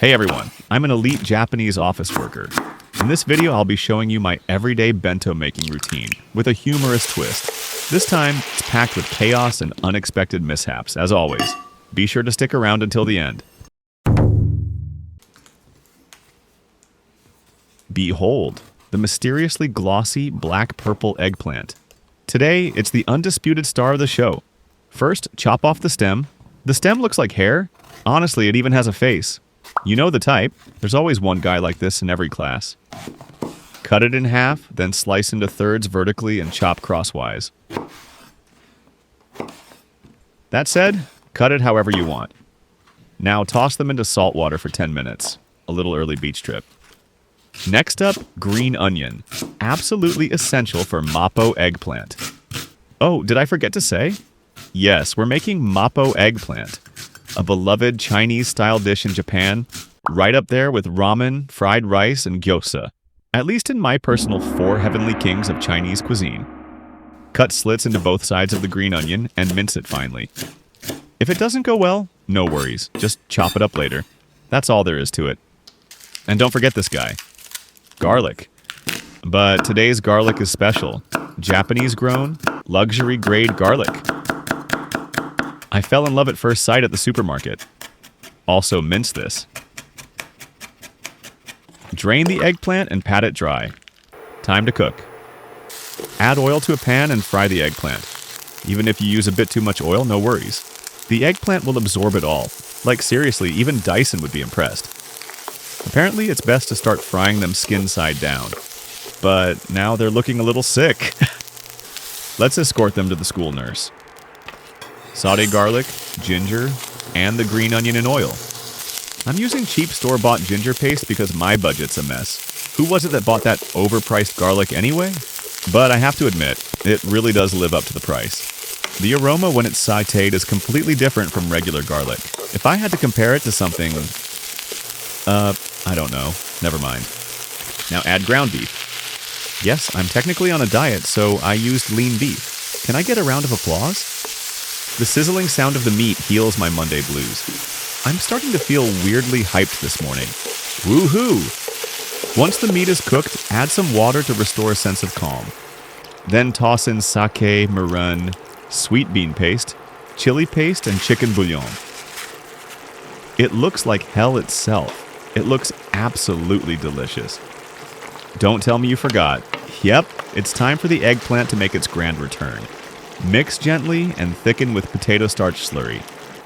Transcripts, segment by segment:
Hey everyone, I'm an elite Japanese office worker. In this video, I'll be showing you my everyday bento making routine with a humorous twist. This time, it's packed with chaos and unexpected mishaps, as always. Be sure to stick around until the end. Behold, the mysteriously glossy black-purple eggplant. Today, it's the undisputed star of the show. First, chop off the stem. The stem looks like hair. Honestly, it even has a face. You know the type. There's always one guy like this in every class. Cut it in half, then slice into thirds vertically and chop crosswise. That said, cut it however you want. Now toss them into salt water for 10 minutes. A little early beach trip. Next up, green onion. Absolutely essential for Mapo eggplant. Oh, did I forget to say? Yes, we're making Mapo eggplant. A beloved Chinese-style dish in Japan, right up there with ramen, fried rice, and gyoza. At least in my personal 4 heavenly kings of Chinese cuisine. Cut slits into both sides of the green onion and mince it finely. If it doesn't go well, no worries. Just chop it up later. That's all there is to it. And don't forget this guy. Garlic. But today's garlic is special. Japanese-grown, luxury-grade garlic. I fell in love at first sight at the supermarket. Also mince this. Drain the eggplant and pat it dry. Time to cook. Add oil to a pan and fry the eggplant. Even if you use a bit too much oil, no worries. The eggplant will absorb it all. Like seriously, even Dyson would be impressed. Apparently, it's best to start frying them skin side down. But now they're looking a little sick. Let's escort them to the school nurse. Saute garlic, ginger, and the green onion in oil. I'm using cheap store-bought ginger paste because my budget's a mess. Who was it that bought that overpriced garlic anyway? But I have to admit, it really does live up to the price. The aroma when it's sautéed is completely different from regular garlic. If I had to compare it to something... I don't know. Never mind. Now add ground beef. Yes, I'm technically on a diet, so I used lean beef. Can I get a round of applause? The sizzling sound of the meat heals my Monday blues. I'm starting to feel weirdly hyped this morning. Woohoo! Once the meat is cooked, add some water to restore a sense of calm. Then toss in sake, mirin, sweet bean paste, chili paste, and chicken bouillon. It looks like hell itself. It looks absolutely delicious. Don't tell me you forgot. Yep, it's time for the eggplant to make its grand return. Mix gently and thicken with potato starch slurry.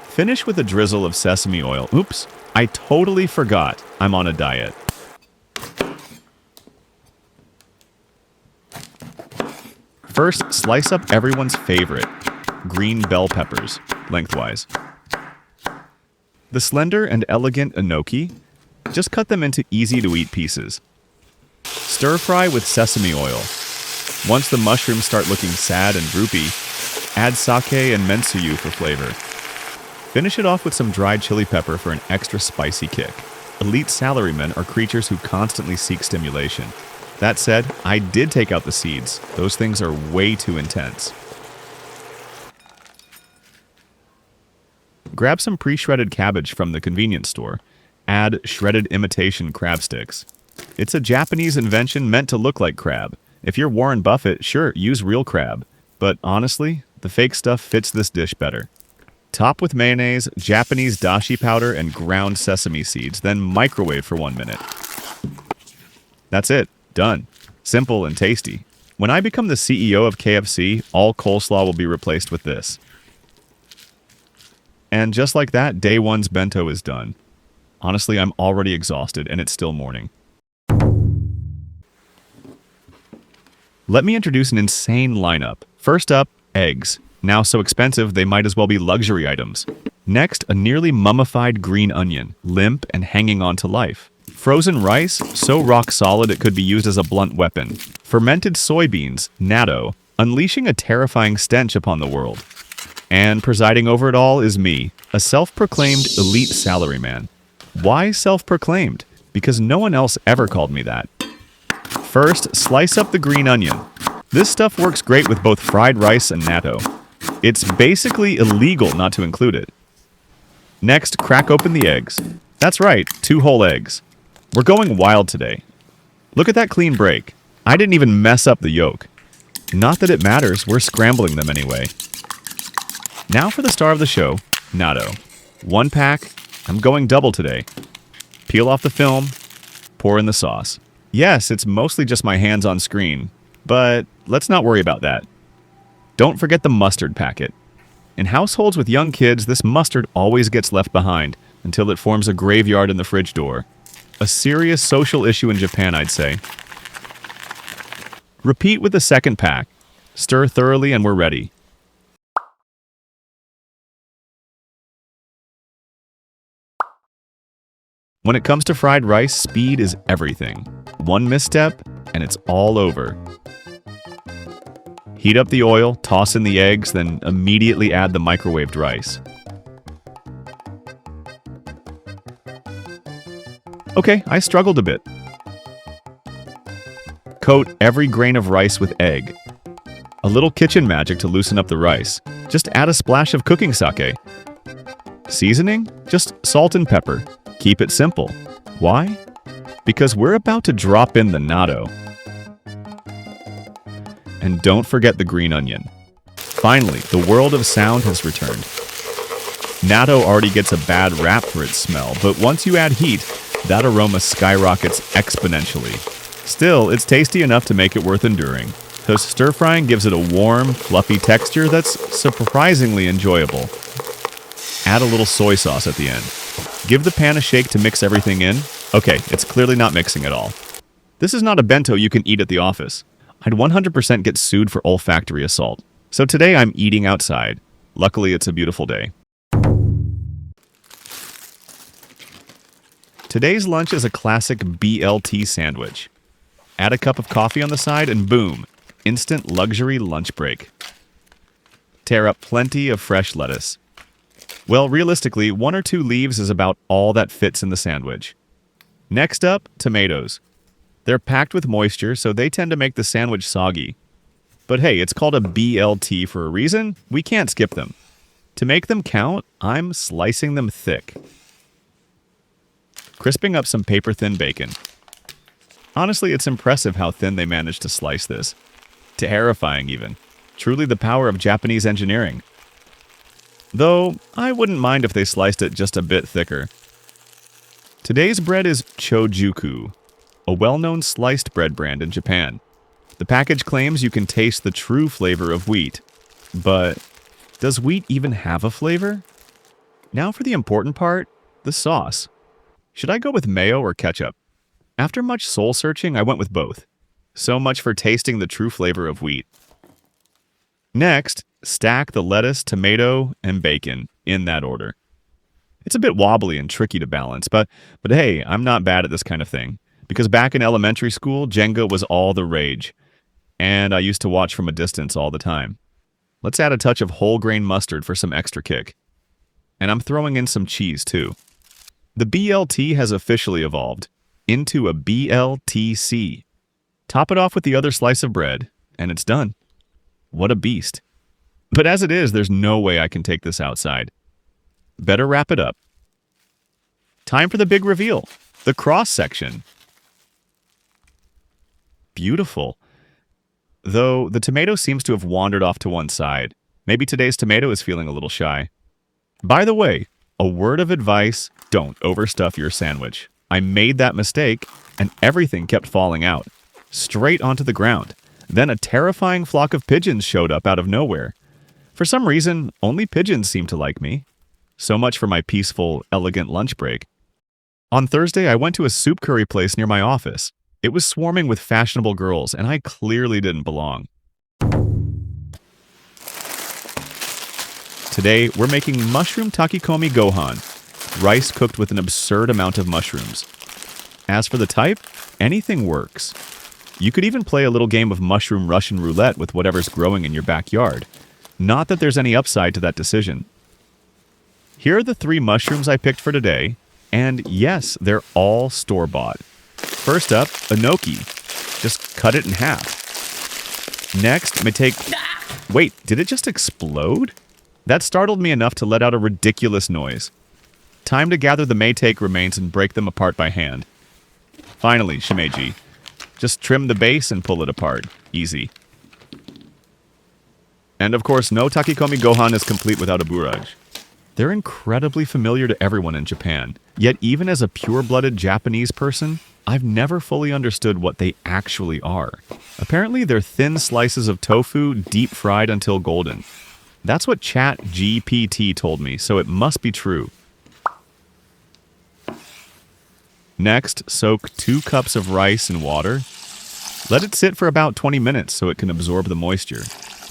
Finish with a drizzle of sesame oil. Oops, I totally forgot I'm on a diet. First, slice up everyone's favorite, green bell peppers, lengthwise. The slender and elegant enoki, just cut them into easy-to-eat pieces. Stir fry with sesame oil. Once the mushrooms start looking sad and droopy, add sake and Mentsuyu for flavor. Finish it off with some dried chili pepper for an extra spicy kick. Elite salarymen are creatures who constantly seek stimulation. That said, I did take out the seeds. Those things are way too intense. Grab some pre-shredded cabbage from the convenience store. Add shredded imitation crab sticks. It's a Japanese invention meant to look like crab. If you're Warren Buffett, sure, use real crab. But honestly, the fake stuff fits this dish better. Top with mayonnaise, Japanese dashi powder, and ground sesame seeds, then microwave for 1 minute. That's it. Done. Simple and tasty. When I become the CEO of KFC, all coleslaw will be replaced with this. And just like that, day one's bento is done. Honestly, I'm already exhausted, and it's still morning. Let me introduce an insane lineup. First up, eggs. Now so expensive, they might as well be luxury items. Next, a nearly mummified green onion, limp and hanging on to life. Frozen rice, so rock solid it could be used as a blunt weapon. Fermented soybeans, natto, unleashing a terrifying stench upon the world. And presiding over it all is me, a self-proclaimed elite salaryman. Why self-proclaimed? Because no one else ever called me that. First, slice up the green onion. This stuff works great with both fried rice and natto. It's basically illegal not to include it. Next, crack open the eggs. That's right, 2 whole eggs. We're going wild today. Look at that clean break. I didn't even mess up the yolk. Not that it matters, we're scrambling them anyway. Now for the star of the show, natto. 1 pack. I'm going double today. Peel off the film, pour in the sauce. Yes, it's mostly just my hands on screen, but let's not worry about that. Don't forget the mustard packet. In households with young kids, this mustard always gets left behind until it forms a graveyard in the fridge door. A serious social issue in Japan, I'd say. Repeat with the second pack. Stir thoroughly and we're ready. When it comes to fried rice, speed is everything. 1 misstep, and it's all over. Heat up the oil, toss in the eggs, then immediately add the microwaved rice. Okay, I struggled a bit. Coat every grain of rice with egg. A little kitchen magic to loosen up the rice. Just add a splash of cooking sake. Seasoning? Just salt and pepper. Keep it simple. Why? Because we're about to drop in the natto. And don't forget the green onion. Finally, the world of sound has returned. Natto already gets a bad rap for its smell, but once you add heat, that aroma skyrockets exponentially. Still, it's tasty enough to make it worth enduring. So stir-frying gives it a warm, fluffy texture that's surprisingly enjoyable. Add a little soy sauce at the end. Give the pan a shake to mix everything in. Okay, it's clearly not mixing at all. This is not a bento you can eat at the office. I'd 100% get sued for olfactory assault. So today I'm eating outside. Luckily, it's a beautiful day. Today's lunch is a classic BLT sandwich. Add a cup of coffee on the side and boom, instant luxury lunch break. Tear up plenty of fresh lettuce. Well, realistically, 1 or 2 leaves is about all that fits in the sandwich. Next up, tomatoes. They're packed with moisture, so they tend to make the sandwich soggy. But hey, it's called a BLT for a reason. We can't skip them. To make them count, I'm slicing them thick. Crisping up some paper-thin bacon. Honestly, it's impressive how thin they managed to slice this. Terrifying, even. Truly the power of Japanese engineering. Though, I wouldn't mind if they sliced it just a bit thicker. Today's bread is chojuku, a well-known sliced bread brand in Japan. The package claims you can taste the true flavor of wheat. But does wheat even have a flavor? Now for the important part, the sauce. Should I go with mayo or ketchup? After much soul-searching, I went with both. So much for tasting the true flavor of wheat. Next, stack the lettuce, tomato, and bacon in that order. It's a bit wobbly and tricky to balance, but hey, I'm not bad at this kind of thing. Because back in elementary school, Jenga was all the rage. And I used to watch from a distance all the time. Let's add a touch of whole grain mustard for some extra kick. And I'm throwing in some cheese too. The BLT has officially evolved into a BLTC. Top it off with the other slice of bread, and it's done. What a beast. But as it is, there's no way I can take this outside. Better wrap it up. Time for the big reveal, the cross section. Beautiful. Though the tomato seems to have wandered off to one side. Maybe today's tomato is feeling a little shy. By the way, a word of advice, don't overstuff your sandwich. I made that mistake, and everything kept falling out. Straight onto the ground. Then a terrifying flock of pigeons showed up out of nowhere. For some reason, only pigeons seem to like me. So much for my peaceful, elegant lunch break. On Thursday, I went to a soup curry place near my office. It was swarming with fashionable girls, and I clearly didn't belong. Today, we're making mushroom takikomi gohan, rice cooked with an absurd amount of mushrooms. As for the type, anything works. You could even play a little game of mushroom Russian roulette with whatever's growing in your backyard. Not that there's any upside to that decision. Here are the 3 mushrooms I picked for today, and yes, they're all store-bought. First up, Enoki. Just cut it in half. Next, Wait, did it just explode? That startled me enough to let out a ridiculous noise. Time to gather the meitake remains and break them apart by hand. Finally, shimeji. Just trim the base and pull it apart. Easy. And of course, no takikomi gohan is complete without a burrage. They're incredibly familiar to everyone in Japan, yet even as a pure-blooded Japanese person, I've never fully understood what they actually are. Apparently, they're thin slices of tofu deep-fried until golden. That's what ChatGPT told me, so it must be true. Next, soak 2 cups of rice in water. Let it sit for about 20 minutes so it can absorb the moisture.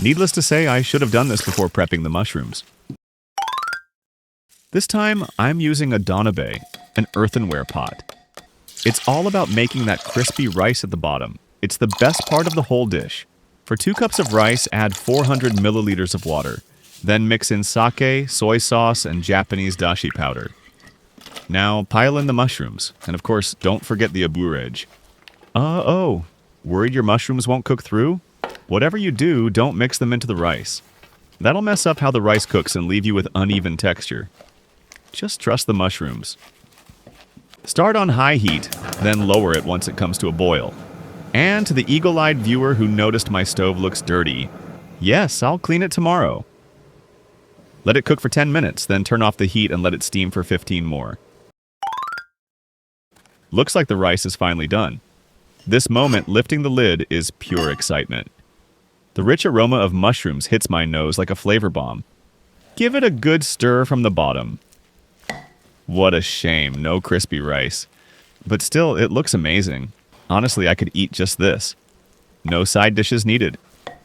Needless to say, I should have done this before prepping the mushrooms. This time, I'm using a donabe, an earthenware pot. It's all about making that crispy rice at the bottom. It's the best part of the whole dish. For 2 cups of rice, add 400 milliliters of water. Then mix in sake, soy sauce, and Japanese dashi powder. Now, pile in the mushrooms. And of course, don't forget the aburage. Oh, worried your mushrooms won't cook through? Whatever you do, don't mix them into the rice. That'll mess up how the rice cooks and leave you with uneven texture. Just trust the mushrooms. Start on high heat, then lower it once it comes to a boil. And to the eagle-eyed viewer who noticed my stove looks dirty, yes, I'll clean it tomorrow. Let it cook for 10 minutes, then turn off the heat and let it steam for 15 more. Looks like the rice is finally done. This moment, lifting the lid, is pure excitement. The rich aroma of mushrooms hits my nose like a flavor bomb. Give it a good stir from the bottom. What a shame, no crispy rice. But still, it looks amazing. Honestly, I could eat just this. No side dishes needed.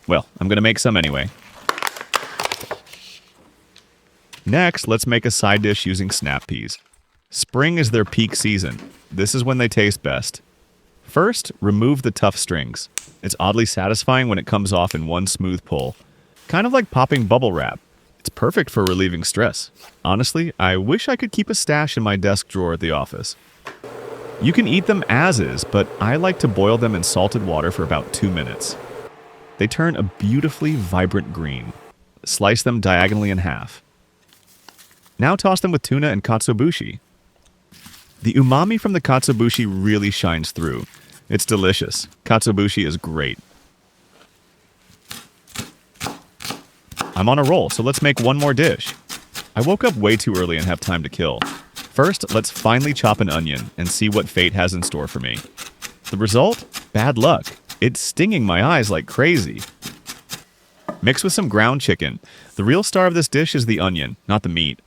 Well, I'm gonna make some anyway. Next, let's make a side dish using snap peas. Spring is their peak season. This is when they taste best. First, remove the tough strings. It's oddly satisfying when it comes off in one smooth pull. Kind of like popping bubble wrap. It's perfect for relieving stress. Honestly, I wish I could keep a stash in my desk drawer at the office. You can eat them as is, but I like to boil them in salted water for about 2 minutes. They turn a beautifully vibrant green. Slice them diagonally in half. Now toss them with tuna and katsuobushi. The umami from the katsuobushi really shines through. It's delicious. Katsuobushi is great. I'm on a roll, so let's make one more dish. I woke up way too early and have time to kill. First, let's finely chop an onion and see what fate has in store for me. The result? Bad luck. It's stinging my eyes like crazy. Mix with some ground chicken. The real star of this dish is the onion, not the meat.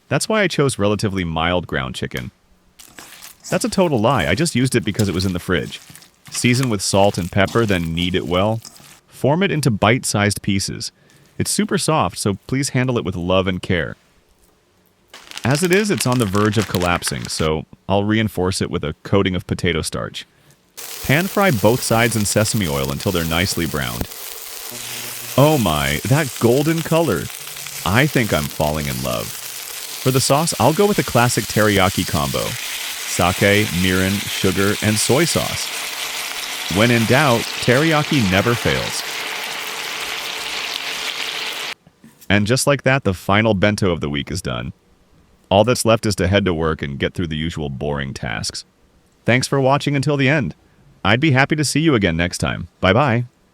That's why I chose relatively mild ground chicken. That's a total lie. I just used it because it was in the fridge. Season with salt and pepper, then knead it well. Form it into bite-sized pieces. It's super soft, so please handle it with love and care. As it is, it's on the verge of collapsing, so I'll reinforce it with a coating of potato starch. Pan fry both sides in sesame oil until they're nicely browned. Oh my, that golden color! I think I'm falling in love. For the sauce, I'll go with a classic teriyaki combo. Sake, mirin, sugar, and soy sauce. When in doubt, teriyaki never fails. And just like that, the final bento of the week is done. All that's left is to head to work and get through the usual boring tasks. Thanks for watching until the end. I'd be happy to see you again next time. Bye-bye.